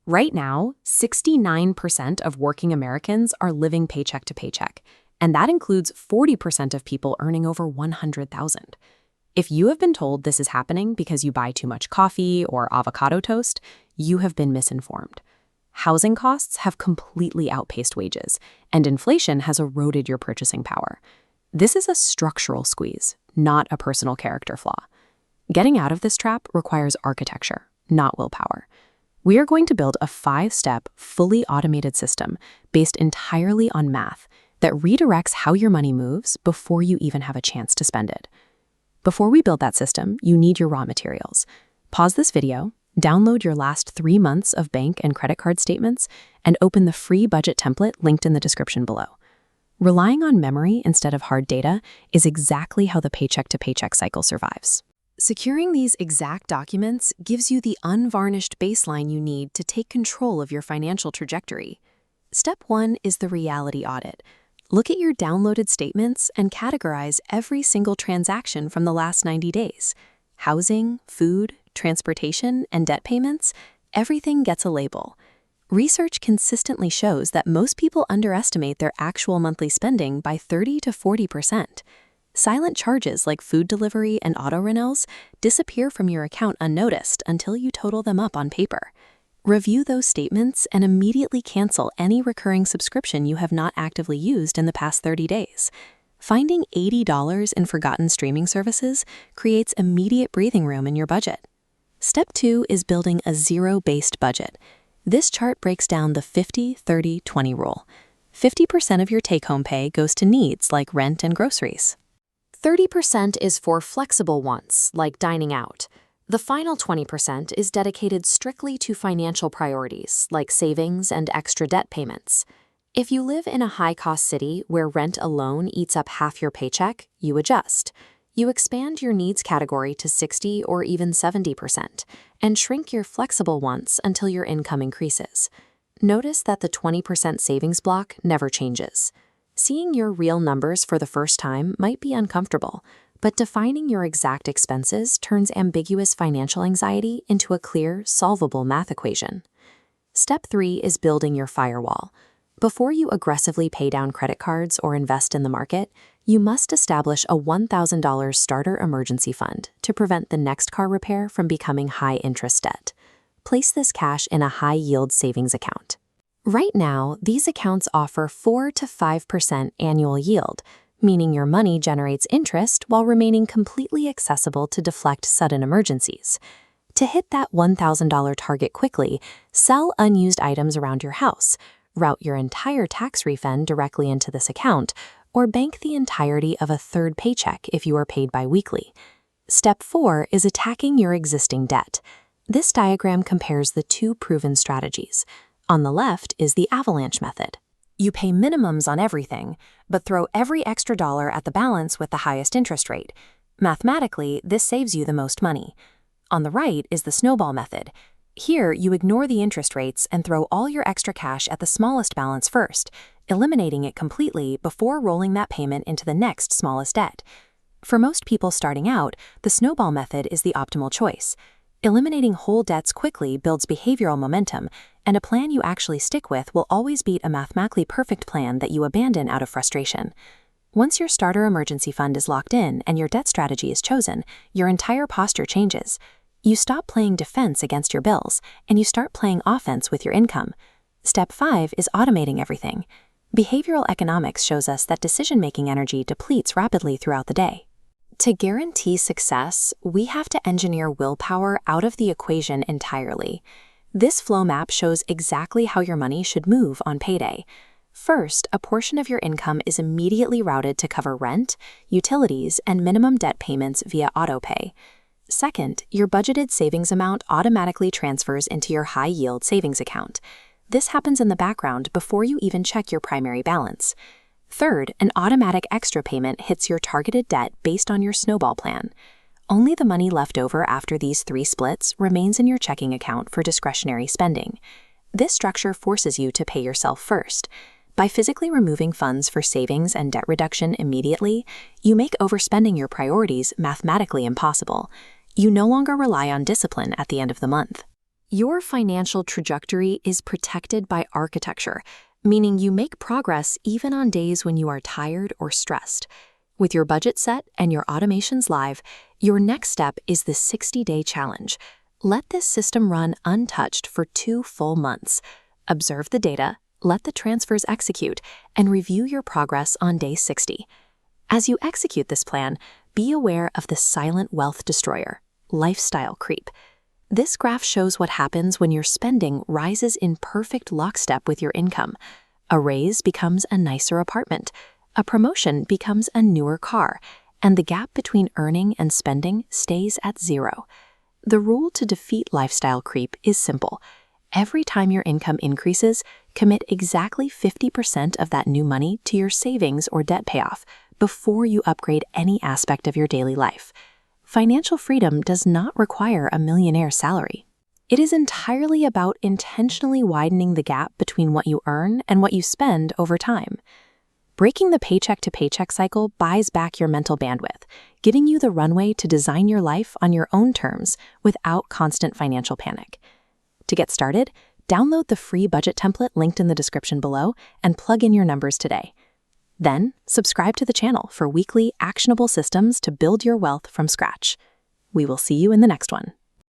Right now, 69% of working Americans are living paycheck to paycheck, and that includes 40% of people earning over $100,000. If you have been told this is happening because you buy too much coffee or avocado toast, you have been misinformed. Housing costs have completely outpaced wages, and inflation has eroded your purchasing power. This is a structural squeeze, not a personal character flaw. Getting out of this trap requires architecture, not willpower. We are going to build a 5-step, fully automated system based entirely on math that redirects how your money moves before you even have a chance to spend it. Before we build that system, you need your raw materials. Pause this video, download your last 3 months of bank and credit card statements, and open the free budget template linked in the description below. Relying on memory instead of hard data is exactly how the paycheck-to-paycheck cycle survives. Securing these exact documents gives you the unvarnished baseline you need to take control of your financial trajectory. Step 1 is the reality audit. Look at your downloaded statements and categorize every single transaction from the last 90 days. Housing, food, transportation, and debt payments, everything gets a label. Research consistently shows that most people underestimate their actual monthly spending by 30 to 40%. Silent charges like food delivery and auto renewals disappear from your account unnoticed until you total them up on paper. Review those statements and immediately cancel any recurring subscription you have not actively used in the past 30 days. Finding $80 in forgotten streaming services creates immediate breathing room in your budget. Step 2 is building a zero-based budget. This chart breaks down the 50-30-20 rule. 50% of your take-home pay goes to needs like rent and groceries. 30% is for flexible wants, like dining out. The final 20% is dedicated strictly to financial priorities, like savings and extra debt payments. If you live in a high-cost city where rent alone eats up half your paycheck, you adjust. You expand your needs category to 60 or even 70%, and shrink your flexible wants until your income increases. Notice that the 20% savings block never changes. Seeing your real numbers for the first time might be uncomfortable, but defining your exact expenses turns ambiguous financial anxiety into a clear, solvable math equation. Step 3 is building your firewall. Before you aggressively pay down credit cards or invest in the market, you must establish a $1,000 starter emergency fund to prevent the next car repair from becoming high-interest debt. Place this cash in a high-yield savings account. Right now, these accounts offer 4 to 5% annual yield, meaning your money generates interest while remaining completely accessible to deflect sudden emergencies. To hit that $1,000 target quickly, sell unused items around your house, route your entire tax refund directly into this account, or bank the entirety of a third paycheck if you are paid bi-weekly. Step 4 is attacking your existing debt. This diagram compares the 2 proven strategies. On the left is the avalanche method. You pay minimums on everything, but throw every extra dollar at the balance with the highest interest rate. Mathematically, this saves you the most money. On the right is the snowball method. Here, you ignore the interest rates and throw all your extra cash at the smallest balance first, eliminating it completely before rolling that payment into the next smallest debt. For most people starting out, the snowball method is the optimal choice. Eliminating whole debts quickly builds behavioral momentum, and a plan you actually stick with will always beat a mathematically perfect plan that you abandon out of frustration. Once your starter emergency fund is locked in and your debt strategy is chosen, your entire posture changes. You stop playing defense against your bills, and you start playing offense with your income. Step 5 is automating everything. Behavioral economics shows us that decision-making energy depletes rapidly throughout the day. To guarantee success, we have to engineer willpower out of the equation entirely. This flow map shows exactly how your money should move on payday. First, a portion of your income is immediately routed to cover rent, utilities, and minimum debt payments via autopay. Second, your budgeted savings amount automatically transfers into your high-yield savings account. This happens in the background before you even check your primary balance. Third, an automatic extra payment hits your targeted debt based on your snowball plan. Only the money left over after these 3 splits remains in your checking account for discretionary spending. This structure forces you to pay yourself first. By physically removing funds for savings and debt reduction immediately, you make overspending your priorities mathematically impossible. You no longer rely on discipline at the end of the month. Your financial trajectory is protected by architecture, meaning you make progress even on days when you are tired or stressed. With your budget set and your automations live, your next step is the 60-day challenge. Let this system run untouched for 2 full months. Observe the data, let the transfers execute, and review your progress on day 60. As you execute this plan, be aware of the silent wealth destroyer, lifestyle creep. This graph shows what happens when your spending rises in perfect lockstep with your income. A raise becomes a nicer apartment, a promotion becomes a newer car, and the gap between earning and spending stays at 0. The rule to defeat lifestyle creep is simple. Every time your income increases, commit exactly 50% of that new money to your savings or debt payoff before you upgrade any aspect of your daily life. Financial freedom does not require a millionaire salary. It is entirely about intentionally widening the gap between what you earn and what you spend over time. Breaking the paycheck-to-paycheck cycle buys back your mental bandwidth, giving you the runway to design your life on your own terms without constant financial panic. To get started, download the free budget template linked in the description below and plug in your numbers today. Then, subscribe to the channel for weekly, actionable systems to build your wealth from scratch. We will see you in the next one.